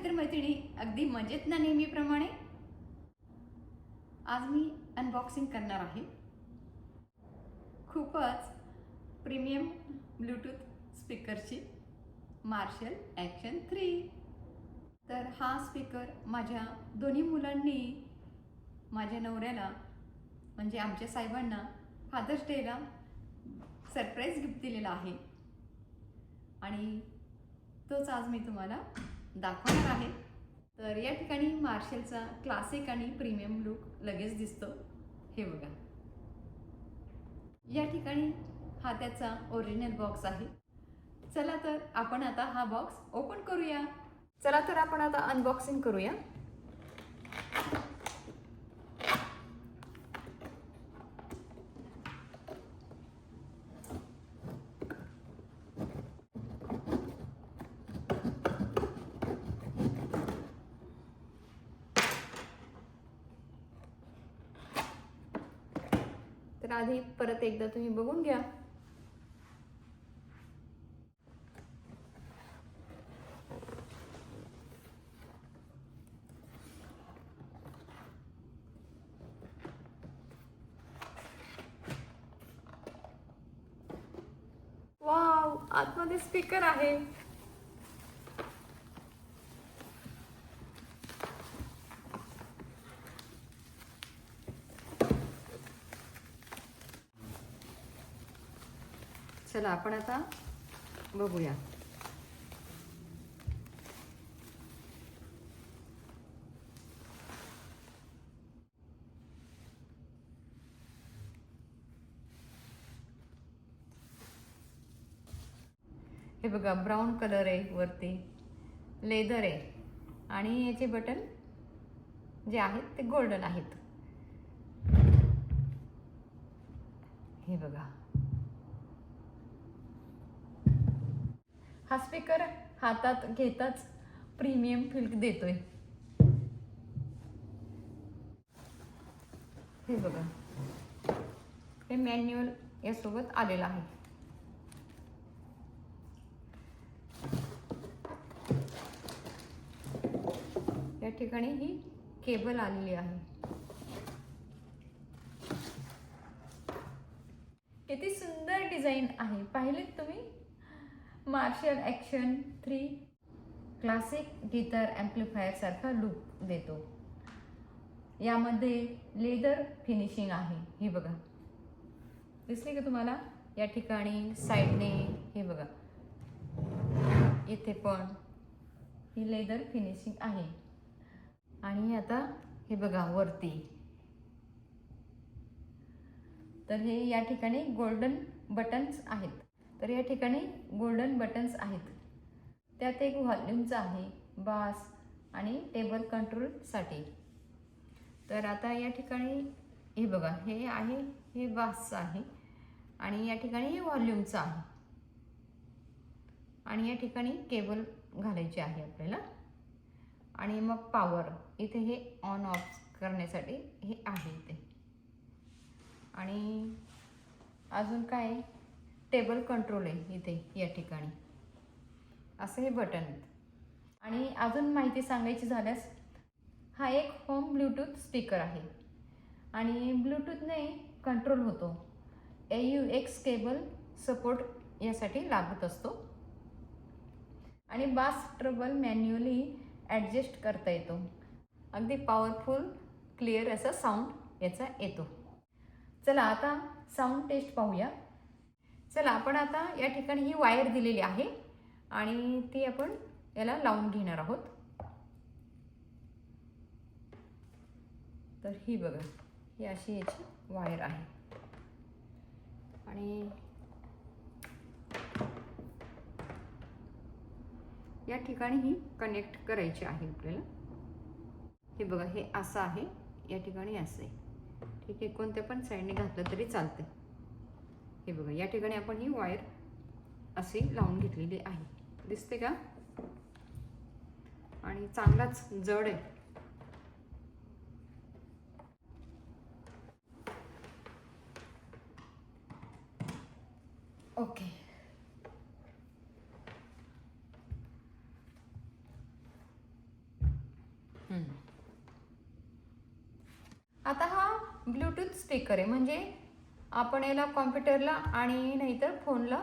मित्रमैत्रिणी, अगदी मजेत ना नेहमीप्रमाणे. आज मी अनबॉक्सिंग करणार आहे खूपच प्रीमियम ब्लूटूथ स्पीकरची मार्शल ॲक्शन 3. तर हा स्पीकर माझ्या दोन्ही मुलांनी माझ्या नवऱ्याला म्हणजे आमच्या साहेबांना फादर्स डेला सरप्राईज गिफ्ट दिलेला आहे आणि तोच आज मी तुम्हाला दाखवणार आहे. तर या ठिकाणी मार्शलचा क्लासिक आणि प्रीमियम लुक लगेच दिसतो. हे बघा, या ठिकाणी हा त्याचा ओरिजिनल बॉक्स आहे. चला तर आपण आता हा बॉक्स ओपन करूया. चला तर आपण आता अनबॉक्सिंग करूया. तर आधी परत एकदा तुम्ही बघून घ्या. वाव, आतमध्ये स्पीकर आहे. चला आपण आता बघूया. हे बघा, ब्राऊन कलर आहे, वरती लेदर आहे आणि याचे बटन जे आहेत ते गोल्डन आहेत. हे बघा, हा स्पीकर हातात घेताच प्रीमियम फील देतोय. हे बघा, हे मॅन्युअल यासोबत आलेलं आहे. या ठिकाणी ही केबल आलेली आहे. किती सुंदर डिझाईन आहे, पाहिलेत तुम्ही? Marshall action 3 classic guitar amplifier सारखा लुक देतो. यामध्ये लेदर फिनिशिंग आहे. हे बघा, दिसले का तुम्हाला? या ठिकाणी साईडने हे बघा, इथे पण ही लेदर फिनिशिंग आहे. आणि आता हे बघा वरती, तर हे या ठिकाणी गोल्डन बटन्स आहेत. तर या ठिकाणी गोल्डन बटन्स आहेत. त्यात एक व्हॉल्यूमचं आहे, बास आणि टेबल कंट्रोलसाठी. तर आता या ठिकाणी हे बघा, हे आहे, हे बासचं आहे आणि या ठिकाणी हे व्हॉल्यूमचं आहे आणि या ठिकाणी केबल घालायची आहे आपल्याला. आणि मग पॉवर इथे हे ऑन ऑफ करण्यासाठी हे आहे इथे. आणि अजून काय, टेबल कंट्रोल आहे इथे या ठिकाणी. असं हे बटन आहेत. आणि अजून माहिती सांगायची झाल्यास, हा एक होम ब्लूटूथ स्पीकर आहे आणि ब्लूटूथने कंट्रोल होतो. AUX केबल सपोर्ट यासाठी लागत असतो आणि बास ट्रबल मॅन्युअली ॲडजस्ट करता येतो. अगदी पॉवरफुल क्लिअर असा साऊंड याचा येतो. चला आता साऊंड टेस्ट पाहूया. चला आपण आता या ठिकाणी ही वायर दिलेली आहे आणि ती आपण याला लावून घेणार आहोत. तर ही बघा, ही अशी याची वायर आहे आणि या ठिकाणी ही कनेक्ट करायची आहे आपल्याला. हे बघा, हे असं आहे, या ठिकाणी असं आहे. ठीक आहे, कोणत्या पण साईडने घातलं तरी चालतं. हे बघा, या ठिकाणी आपण ही वायर अशी लावून घेतलेली आहे. दिसते का? आणि चांगलाच जड आहे. ओके, ब्लूटूथ स्पीकर आहे, म्हणजे आपण याला कॉम्प्युटरला आणि नाहीतर फोनला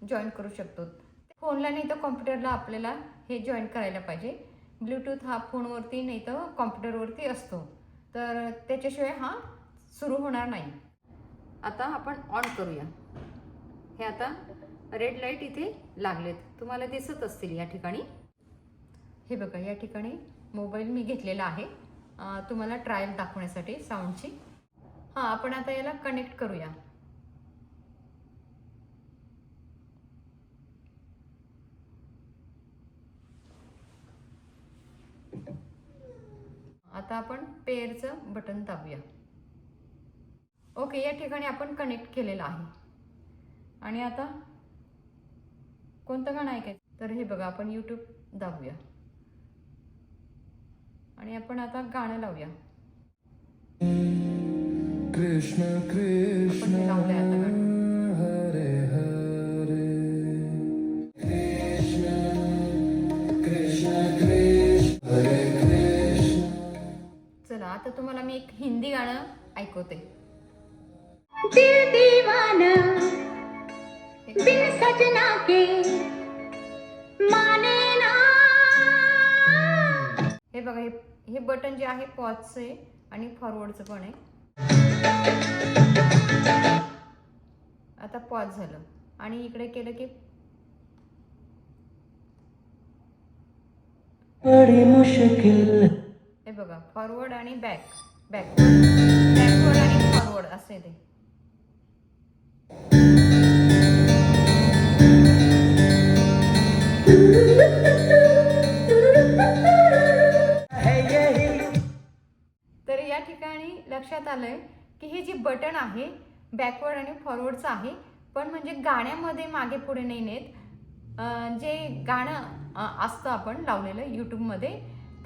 जॉईन करू शकतो. फोनला नाही तर कॉम्प्युटरला आपल्याला हे जॉईन करायला पाहिजे. ब्लूटूथ हा फोनवरती नाही तर कॉम्प्युटरवरती असतो, तर त्याच्याशिवाय हा सुरू होणार नाही. आता आपण ऑन करूया. हे आता रेड लाईट इथे लागलेत, तुम्हाला दिसत असतील या ठिकाणी. हे बघा, या ठिकाणी मोबाईल मी घेतलेला आहे तुम्हाला ट्रायल दाखवण्यासाठी साऊंडची. हां, आपण आता याला कनेक्ट करूया. आता आपण पेअरचं बटन दाबूया. ओके, या ठिकाणी आपण कनेक्ट केलेलं आहे. आणि आता कोणतं गाणं ऐकायचं, तर हे बघा, आपण यूट्यूब दाबूया आणि आपण आता गाणं लावूया. कृष्ण कृष्ण हरे हरे कृष्ण कृष्ण कृष्ण हरे कृष्ण. चला, आता तुम्हाला मी एक हिंदी गाणं ऐकवते. दिल दीवाना बिन सजना के माने ना. हे बघा, हे बटन जे आहे पॉजचं आहे आणि फॉरवर्डचं पण आहे. आता पॉज झालं आणि इकडे केलं की बड़ी मुश्किल. हे बघा, फॉरवर्ड आणि बॅकवर्ड आणि फॉरवर्ड असे ते. तर या ठिकाणी लक्षात आलंय की हे जे बटन आहे बॅकवर्ड आणि फॉरवर्डचं आहे, पण म्हणजे गाण्यामध्ये मागे पुढे नाही नेत. जे गाणं असतं आपण लावलेलं यूट्यूबमध्ये,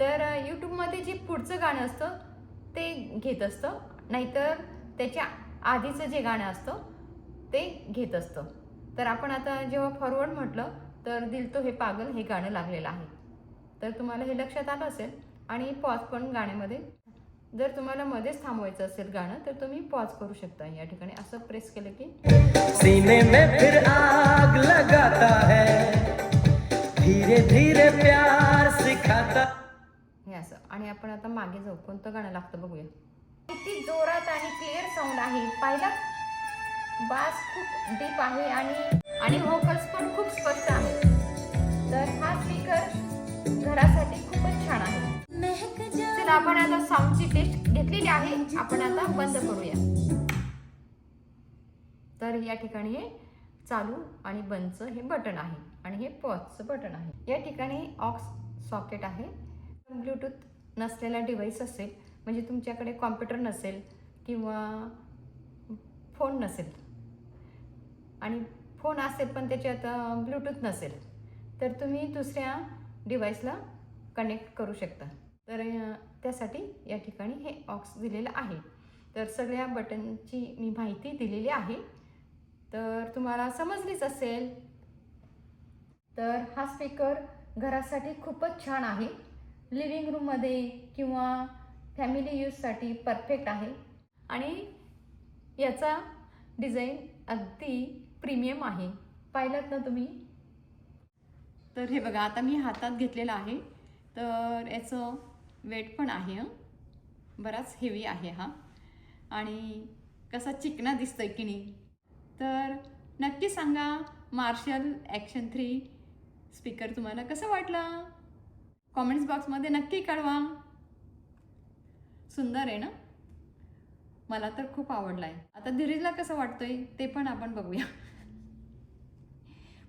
तर यूट्यूबमध्ये जे पुढचं गाणं असतं ते घेत असतं, नाहीतर त्याच्या आधीचं जे गाणं असतं ते घेत असतं. तर आपण आता जेव्हा फॉरवर्ड म्हटलं तर दिल तो हे पागल हे गाणं लागलेलं आहे, तर तुम्हाला हे लक्षात आलं असेल. आणि पॉज पण गाण्यामध्ये, जर तुम्हाला मध्येच थांबवायचं असेल गाणं तर तुम्ही पॉज करू शकता. या ठिकाणी असं प्रेस केलं की सीने में फिर आग लगाता है, धीरे धीरे प्यार सिखाता, हे असं. आणि आपण आता मागे जाऊ, कोणतं गाणं लागतं बघूया. किती जोरात आणि क्लिअर साऊंड आहे. पहिला बास खूप डीप आहे आणि व्होकल्स पण खूप स्पष्ट आहे. तर हा स्पीकर घरासाठी खूपच छान आहे. चला, आपण आता साऊंडची टेस्ट घेतलेली आहे, आपण आता बंद करूया. तर या ठिकाणी हे चालू आणि बंदचं हे बटन आहे आणि हे पॉजचं बटन आहे. या ठिकाणी ऑक्स सॉकेट आहे. ब्लूटूथ नसलेला डिव्हाइस असेल, म्हणजे तुमच्याकडे कॉम्प्युटर नसेल किंवा फोन नसेल, आणि फोन असेल पण त्याच्यात ब्लूटूथ नसेल, तर तुम्ही दुसऱ्या डिव्हाइसला कनेक्ट करू शकता. तर त्यासाठी या ठिकाणी हे ऑक्स दिलेलं आहे. तर सगळ्या बटनची मी माहिती दिलेली आहे, तर तुम्हाला समजलीच असेल. तर हा स्पीकर घरासाठी खूपच छान आहे. लिव्हिंग रूममध्ये किंवा फॅमिली यूजसाठी परफेक्ट आहे. आणि याचा डिझाईन अगदी प्रीमियम आहे, पाहिलात ना तुम्ही. तर हे बघा, आता मी हातात घेतलेलं आहे, तर याचं वेट पण आहे, बराच हेवी आहे हा. आणि कसा चिकना दिसतोय की नाही. तर नक्की सांगा, मार्शल ॲक्शन 3 स्पीकर तुम्हाला कसं वाटलं, कॉमेंट्स बॉक्समध्ये नक्की कळवा. सुंदर आहे ना, मला तर खूप आवडला आहे. आता धीरजला कसं वाटतंय ते पण आपण बघूया.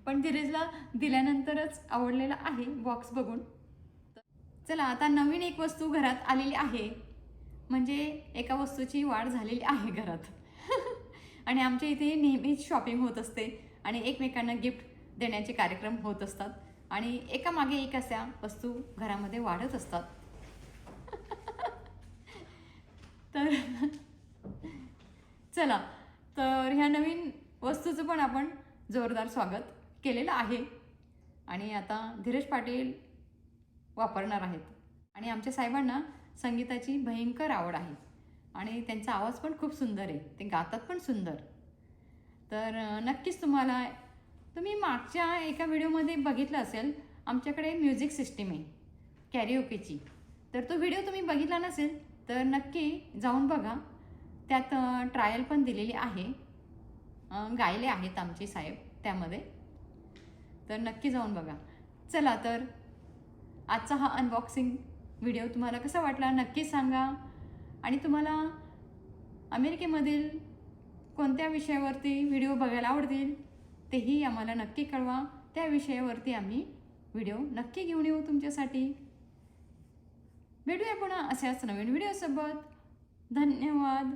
पण धीरजला दिल्यानंतरच आवडलेला आहे बॉक्स बघून. चला, आता नवीन एक वस्तू घरात आलेली आहे, म्हणजे एका वस्तूची वाढ झालेली आहे घरात. आणि आमच्या इथे नेहमीच शॉपिंग होत असते आणि एकमेकांना गिफ्ट देण्याचे कार्यक्रम होत असतात आणि एकामागे एक अशा वस्तू घरामध्ये वाढत असतात. तर चला, तर ह्या नवीन वस्तूचं पण आपण जोरदार स्वागत केलेलं आहे. आणि आता धीरज पाटील वापरणार आहेत. आणि आमच्या साहेबांना संगीताची भयंकर आवड आहे, आणि त्यांचा आवाज पण खूप सुंदर आहे, ते गातात पण सुंदर. तर नक्कीच तुम्ही मागच्या एका व्हिडिओमध्ये बघितलं असेल, आमच्याकडे म्युझिक सिस्टीम आहे कॅरिओकेची. तर तो व्हिडिओ तुम्ही बघितला नसेल तर नक्की जाऊन बघा. त्यात ट्रायल पण दिलेली आहे, गायले आहेत आमचे साहेब त्यामध्ये. तर नक्की जाऊन बघा. चला तर आजचा हा अनबॉक्सिंग व्हिडिओ तुम्हाला कसा वाटला नक्की सांगा. आणि तुम्हाला अमेरिकेमधील कोणत्या विषयावरती व्हिडिओ बघायला आवडतील तेही आम्हाला नक्की कळवा. त्या विषयावरती आम्ही व्हिडिओ नक्की घेऊन येऊ तुमच्यासाठी. भेटूया पुन्हा अशाच नवीन व्हिडिओसोबत. धन्यवाद.